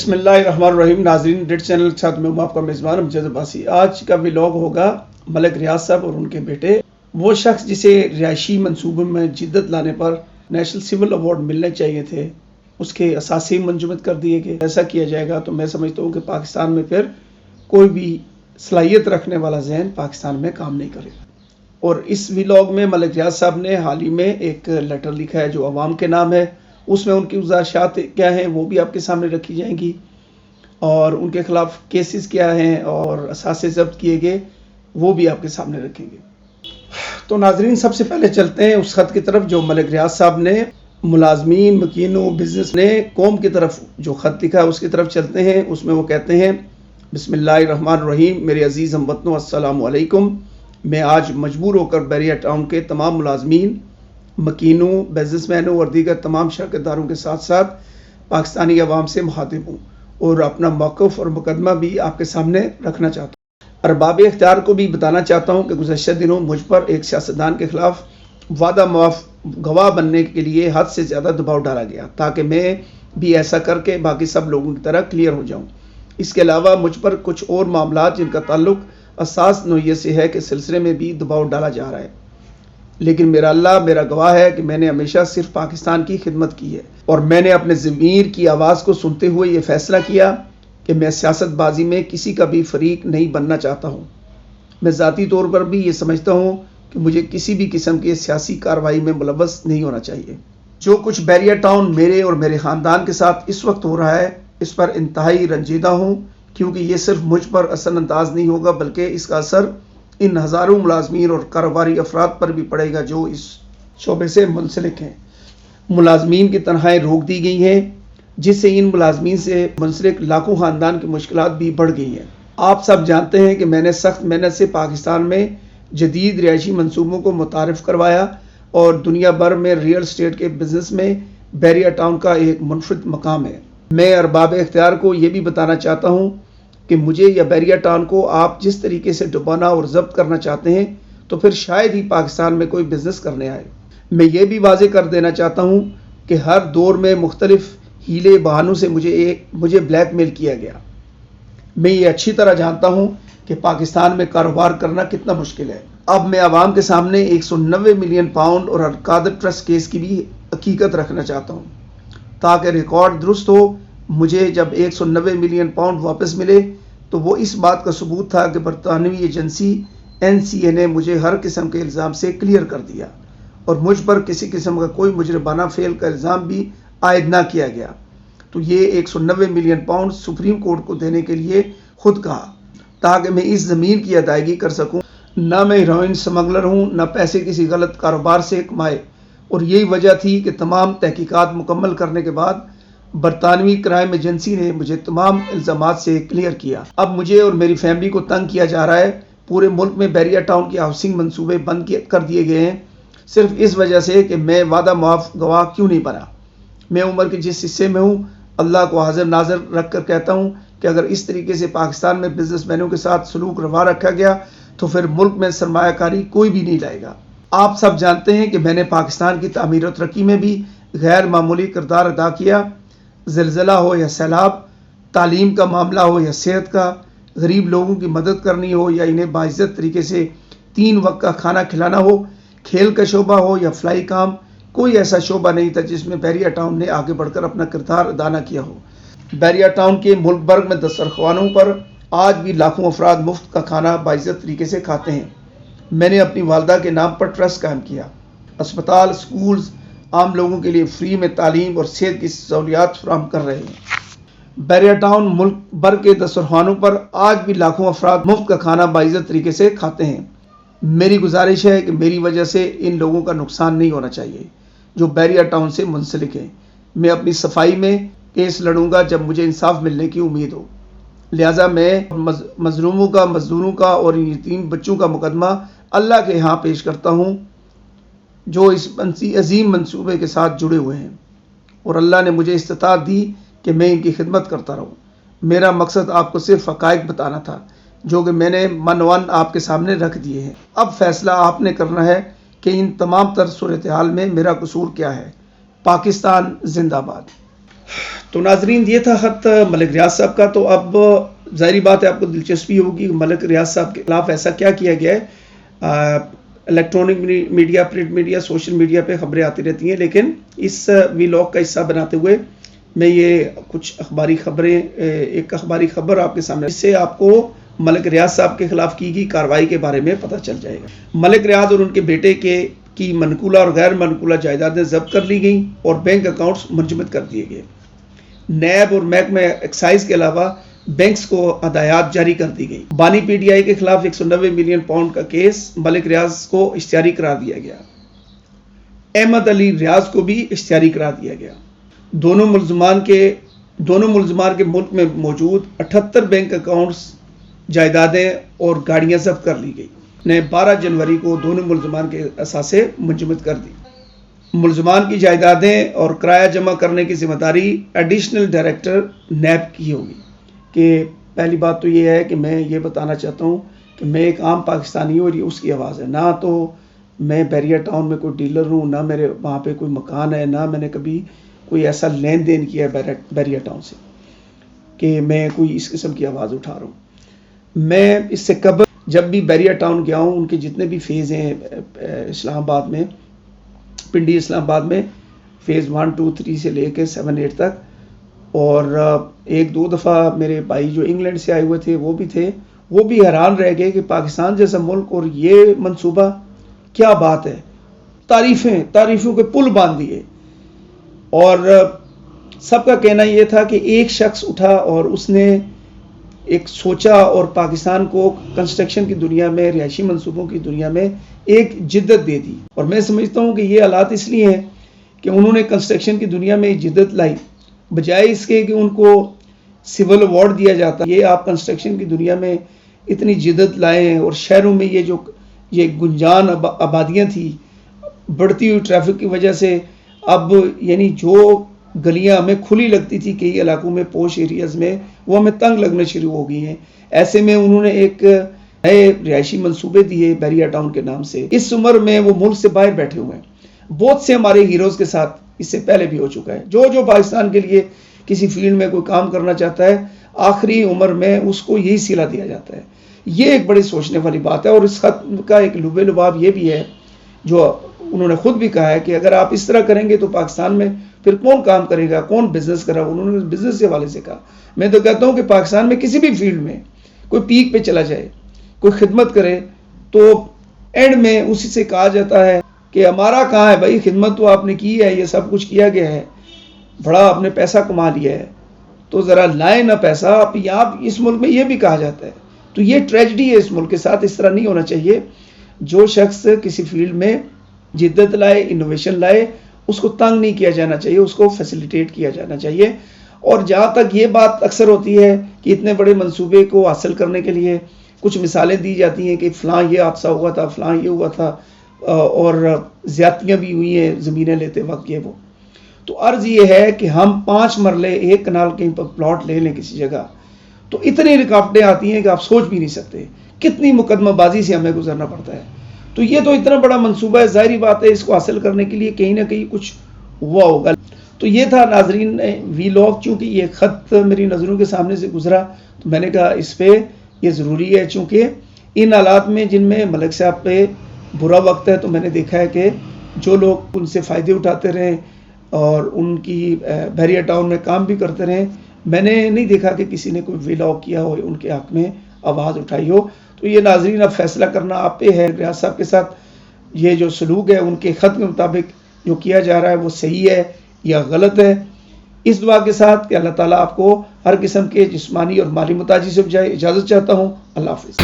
बिस्मिल्लाहिर्रहमानिर्रहीम। नाजरीन, date channel के साथ मैं हूं आपका मेज़बान अमजद अब्बासी। आज का व्लॉग होगा मलिक रियाज साहब और उनके बेटे। वो शख्स जिसे रिहायशी मंसूबों में जिद्दत लाने पर नेशनल सिविल अवार्ड मिलने चाहिए थे, उसके असासे मंजूमत कर दिए गए। ऐसा किया जाएगा तो मैं समझता हूँ कि पाकिस्तान में फिर कोई भी सलाहियत रखने वाला जहन पाकिस्तान में काम नहीं करेगा। और इस व्लॉग में मलिक रियाज साहब ने हाल ही में एक लेटर लिखा है जो अवाम के नाम है। उसमें उनकी गुज़ारिशात क्या हैं वो भी आपके सामने रखी जाएंगी, और उनके खिलाफ केसेस क्या हैं और असासे जब्त किए गए वो भी आपके सामने रखेंगे। तो नाजरीन, सबसे पहले चलते हैं उस खत की तरफ जो मलिक रियाज साहब ने मुलाजमीन, मकीनों, बिजनेस ने कौम की तरफ जो खत लिखा है उसकी तरफ चलते हैं। उसमें वो कहते हैं, बिस्मिल्लाहिर्रहमानिर्रहीम। मेरे अजीज़ हमवतनों, अस्सलामु अलैकुम। मैं आज मजबूर होकर बैरिया टाउन के तमाम मुलाजमीन, मकीनों, बिजनेसमैनों और दीगर तमाम शरकतदारों के साथ साथ पाकिस्तानी अवाम से मुखातिब हूँ और अपना मौक़िफ़ और मुकदमा भी आपके सामने रखना चाहता हूँ। अरबाब इख्तियार को भी बताना चाहता हूँ कि गुज़श्ता दिनों मुझ पर एक सियासतदान के खिलाफ वादा माफ गवाह बनने के लिए हद से ज़्यादा दबाव डाला गया ताकि मैं भी ऐसा करके बाकी सब लोगों की तरह क्लियर हो जाऊँ। इसके अलावा मुझ पर कुछ और मामला जिनका ताल्लुक असास नौइयत से है के सिलसिले में भी दबाव डाला जा रहा है, लेकिन मेरा अल्लाह मेरा गवाह है कि मैंने हमेशा सिर्फ पाकिस्तान की खिदमत की है और मैंने अपने ज़मीर की आवाज़ को सुनते हुए ये फ़ैसला किया कि मैं सियासतबाजी में किसी का भी फरीक नहीं बनना चाहता हूँ। मैं ज़ाती तौर पर भी ये समझता हूँ कि मुझे किसी भी किस्म की सियासी कार्रवाई में मुलव्वस नहीं होना चाहिए। जो कुछ बैरिया टाउन मेरे और मेरे ख़ानदान के साथ इस वक्त हो रहा है, इस पर इंतहाई रंजीदा हूँ, क्योंकि ये सिर्फ मुझ पर असर अंदाज नहीं होगा बल्कि इसका असर इन हज़ारों मुलाजमीन और कारोबारी अफराद पर भी पड़ेगा जो इस शोबे से मुंसलिक हैं। मुलाजमीन की तनख्वाहें रोक दी गई हैं, जिससे इन मुलाजमीन से मुंसलिक लाखों ख़ानदान की मुश्किलात भी बढ़ गई हैं। आप सब जानते हैं कि मैंने सख्त मेहनत से पाकिस्तान में जदीद रिहायशी मनसूबों को मुतारिफ़ करवाया और दुनिया भर में रियल स्टेट के बिज़नेस में बैरिया टाउन का एक मुनफरिद मकाम है। मैं अरबाब इख्तियार को ये भी बताना चाहता हूँ कि मुझे या बैरिया टाउन को आप जिस तरीके से डुबाना और जब्त करना चाहते हैं तो फिर शायद ही पाकिस्तान में कोई बिज़नेस करने आए। मैं ये भी वाज़े कर देना चाहता हूँ कि हर दौर में मुख्तलिफ हीले बहानों से मुझे ब्लैकमेल किया गया। मैं ये अच्छी तरह जानता हूँ कि पाकिस्तान में कारोबार करना कितना मुश्किल है। अब मैं आवाम के सामने 190 मिलियन पाउंड और अलकादर ट्रस्ट केस की भी हकीकत रखना चाहता हूँ ताकि रिकॉर्ड दुरुस्त हो। मुझे जब 190 मिलियन पाउंड वापस मिले तो वो इस बात का सबूत था कि बरतानवी एजेंसी NCA ने मुझे हर किस्म के इल्ज़ाम से क्लियर कर दिया और मुझ पर किसी किस्म का कोई मुजरमाना फेल का इल्ज़ाम भी आयद ना किया गया। तो ये 190 मिलियन पाउंड सुप्रीम कोर्ट को देने के लिए खुद कहा ताकि मैं इस ज़मीन की अदायगी कर सकूँ। ना मैं हीरोइन स्मगलर हूँ, ना पैसे किसी गलत कारोबार से कमाए, और यही वजह थी कि तमाम तहकीकात मुकम्मल करने के बाद बरतानवी क्राइम एजेंसी ने मुझे तमाम इल्ज़ामात से क्लियर किया। अब मुझे और मेरी फैमिली को तंग किया जा रहा है। पूरे मुल्क में बैरिया टाउन के हाउसिंग मंसूबे बंद कर दिए गए हैं सिर्फ इस वजह से कि मैं वादा माफ गवाह क्यों नहीं बना। मैं उम्र के जिस हिस्से में हूँ, अल्लाह को हाजिर नाजर रख कर कहता हूँ कि अगर इस तरीके से पाकिस्तान में बिजनेसमैनों के साथ सलूक रवा रखा गया तो फिर मुल्क में सरमायाकारी कोई भी नहीं लाएगा। आप सब जानते हैं कि मैंने पाकिस्तान की तामीर और तरक्की में भी गैर मामूली किरदार अदा किया। ज़िलज़ला हो या सैलाब, तालीम का मामला हो या सेहत का, गरीब लोगों की मदद करनी हो या इन्हें बाइज़्ज़त तरीके से 3 वक्त का खाना खिलाना हो, खेल का शोबा हो या फ्लाई काम, कोई ऐसा शोबा नहीं था जिसमें बैरिया टाउन ने आगे बढ़कर अपना किरदार अदा न किया हो। बैरिया टाउन के मुल्क भर में दस्तरखानों पर आज भी लाखों अफराद मुफ्त का खाना बाइज़्ज़त तरीके से खाते हैं। मैंने अपनी वालदा के नाम पर ट्रस्ट कायम किया। अस्पताल, स्कूल्स आम लोगों के लिए फ्री में तालीम और सेहत की सहूलियात फराहम कर रहे हैं। बैरिया टाउन मुल्क भर के दस्तरखानों पर आज भी लाखों अफराद मुफ्त का खाना बाइज़्ज़त तरीके से खाते हैं। मेरी गुजारिश है कि मेरी वजह से इन लोगों का नुकसान नहीं होना चाहिए जो बैरिया टाउन से मुंसलिक हैं। मैं अपनी सफाई में केस लड़ूंगा जब मुझे इंसाफ मिलने की उम्मीद हो। लिहाजा मैं मजलूमों का, मजदूरों का और यतीम बच्चों का मुकदमा अल्लाह के यहाँ पेश करता हूँ जो इस अजीम मंसूबे के साथ जुड़े हुए हैं, और अल्लाह ने मुझे इस्तिताअत दी कि मैं इनकी खिदमत करता रहूँ। मेरा मकसद आपको सिर्फ हक़ाइक़ बताना था जो कि मैंने मनवन आपके सामने रख दिए हैं। अब फैसला आपने करना है कि इन तमाम तर सूरत हाल में मेरा कसूर क्या है। पाकिस्तान जिंदाबाद। تو ناظرین یہ تھا خط ملک ریاض صاحب کا. تو اب ظاہری بات ہے آپ کو دلچسپی ہوگی ملک ریاض صاحب کے خلاف ایسا کیا کیا گیا ہے. Electronic media, print media, social media پہ خبریں آتی رہتی ہیں، لیکن اس ویلاگ کا حصہ بناتے ہوئے میں یہ کچھ اخباری خبریں، ایک اخباری خبر آپ کے سامنے، اس سے آپ کو ملک ریاض صاحب کے خلاف کی گئی کارروائی کے بارے میں پتہ چل جائے گا. ملک ریاض اور ان کے بیٹے کی منقولہ اور غیر منقولہ جائیدادیں ضبط کر لی گئیں اور بینک اکاؤنٹس منجمد کر دیے گئے. نیب اور محکمہ ایکسائز کے علاوہ بینکس کو ہدایات جاری کر دی گئی. بانی پی ڈی آئی کے خلاف 190 ملین پاؤنڈ کا کیس ملک ریاض کو اشتہاری قرار دیا گیا. احمد علی ریاض کو بھی اشتہاری قرار دیا گیا. دونوں ملزمان کے ملک میں موجود 78 بینک اکاؤنٹس، جائیدادیں اور گاڑیاں ضبط کر لی گئی. 12 جنوری کو دونوں ملزمان کے اثاثے منجمد کر دی. ملزمان کی جائیدادیں اور کرایہ جمع کرنے کی ذمہ داری ایڈیشنل ڈائریکٹر نیب کی ہوگی. کہ پہلی بات تو یہ ہے کہ میں یہ بتانا چاہتا ہوں کہ میں ایک عام پاکستانی ہوں اور یہ اس کی آواز ہے. نہ تو میں بیریا ٹاؤن میں کوئی ڈیلر ہوں، نہ میرے وہاں پہ کوئی مکان ہے، نہ میں نے کبھی کوئی ایسا لین دین کیا ہے بیریا ٹاؤن سے کہ میں کوئی اس قسم کی آواز اٹھا رہا ہوں. میں اس سے قبل جب بھی بیریا ٹاؤن گیا ہوں، ان کے جتنے بھی فیز ہیں اسلام آباد میں، پنڈی اسلام آباد میں، فیز 1 2 3 سے لے کے 7 8 تک، اور 1-2 دفعہ میرے بھائی جو انگلینڈ سے آئے ہوئے تھے وہ بھی تھے، وہ بھی حیران رہ گئے کہ پاکستان جیسا ملک اور یہ منصوبہ، کیا بات ہے. تعریفوں کے پل باندھ دیے. اور سب کا کہنا یہ تھا کہ ایک شخص اٹھا اور اس نے ایک سوچا اور پاکستان کو کنسٹرکشن کی دنیا میں، رہائشی منصوبوں کی دنیا میں ایک جدت دے دی. اور میں سمجھتا ہوں کہ یہ حالات اس لیے ہیں کہ انہوں نے کنسٹرکشن کی دنیا میں جدت لائی، بجائے اس کے کہ ان کو سول ایوارڈ دیا جاتا. یہ آپ کنسٹرکشن کی دنیا میں اتنی جدت لائے ہیں، اور شہروں میں یہ گنجان آبادیاں تھی، بڑھتی ہوئی ٹریفک کی وجہ سے اب یعنی جو گلیاں ہمیں کھلی لگتی تھی کئی علاقوں میں، پوش ایریاز میں، وہ ہمیں تنگ لگنے شروع ہو گئی ہیں. ایسے میں انہوں نے ایک نئے رہائشی منصوبے دیے بیریا ٹاؤن کے نام سے. اس عمر میں وہ ملک سے باہر بیٹھے ہوئے ہیں. بہت سے ہمارے ہیروز کے ساتھ اس سے پہلے بھی ہو چکا ہے. جو پاکستان کے لیے کسی فیلڈ میں کوئی کام کرنا چاہتا ہے، آخری عمر میں اس کو یہی صلہ دیا جاتا ہے. یہ ایک بڑی سوچنے والی بات ہے. اور اس خط کا ایک لبے لباب یہ بھی ہے جو انہوں نے خود بھی کہا ہے کہ اگر آپ اس طرح کریں گے تو پاکستان میں پھر کون کام کرے گا، کون بزنس کرے گا. انہوں نے بزنس کے حوالے سے کہا. میں تو کہتا ہوں کہ پاکستان میں کسی بھی فیلڈ میں کوئی پیک پہ چلا جائے، کوئی خدمت کرے، تو اینڈ میں اسی سے کہا جاتا ہے کہ ہمارا کہاں ہے بھائی، خدمت تو آپ نے کی ہے، یہ سب کچھ کیا گیا ہے، بڑا آپ نے پیسہ کما لیا ہے، تو ذرا لائیں نہ پیسہ. اب یہاں اس ملک میں یہ بھی کہا جاتا ہے. تو یہ ٹریجڈی ہے اس ملک کے ساتھ. اس طرح نہیں ہونا چاہیے. جو شخص کسی فیلڈ میں جدت لائے، انوویشن لائے، اس کو تنگ نہیں کیا جانا چاہیے، اس کو فیسیلیٹیٹ کیا جانا چاہیے. اور جہاں تک یہ بات اکثر ہوتی ہے کہ اتنے بڑے منصوبے کو حاصل کرنے کے لیے کچھ مثالیں دی جاتی ہیں کہ فلاں یہ حادثہ ہوا تھا، فلاں یہ ہوا تھا، اور زیادتیاں بھی ہوئی ہیں زمینیں لیتے وقت، یہ وہ. تو عرض یہ ہے کہ ہم 5 مرلے 1 کنال کہیں پر پلاٹ لے لیں کسی جگہ، تو اتنی رکاوٹیں آتی ہیں کہ آپ سوچ بھی نہیں سکتے کتنی مقدمہ بازی سے ہمیں گزرنا پڑتا ہے. تو یہ تو اتنا بڑا منصوبہ ہے، ظاہری بات ہے اس کو حاصل کرنے کے لیے کہیں نہ کہیں کچھ ہوا ہوگا. تو یہ تھا ناظرین ویلاگ. چونکہ یہ خط میری نظروں کے سامنے سے گزرا تو میں نے کہا اس پہ یہ ضروری ہے، چونکہ ان حالات میں جن میں ملک صاحب پہ برا وقت ہے، تو میں نے دیکھا ہے کہ جو لوگ ان سے فائدے اٹھاتے رہیں اور ان کی بیریا ٹاؤن میں کام بھی کرتے رہیں، میں نے نہیں دیکھا کہ کسی نے کوئی ویلاگ کیا ہو، ان کے حق میں آواز اٹھائی ہو. تو یہ ناظرین اب فیصلہ کرنا آپ پہ ہے. ریاض صاحب کے ساتھ یہ جو سلوک ہے ان کے خط کے مطابق جو کیا جا رہا ہے وہ صحیح ہے یا غلط ہے. اس دعا کے ساتھ کہ اللہ تعالیٰ آپ کو ہر قسم کے جسمانی اور مالی محتاجی سے بچائے. اجازت چاہتا ہوں. اللہ حافظ.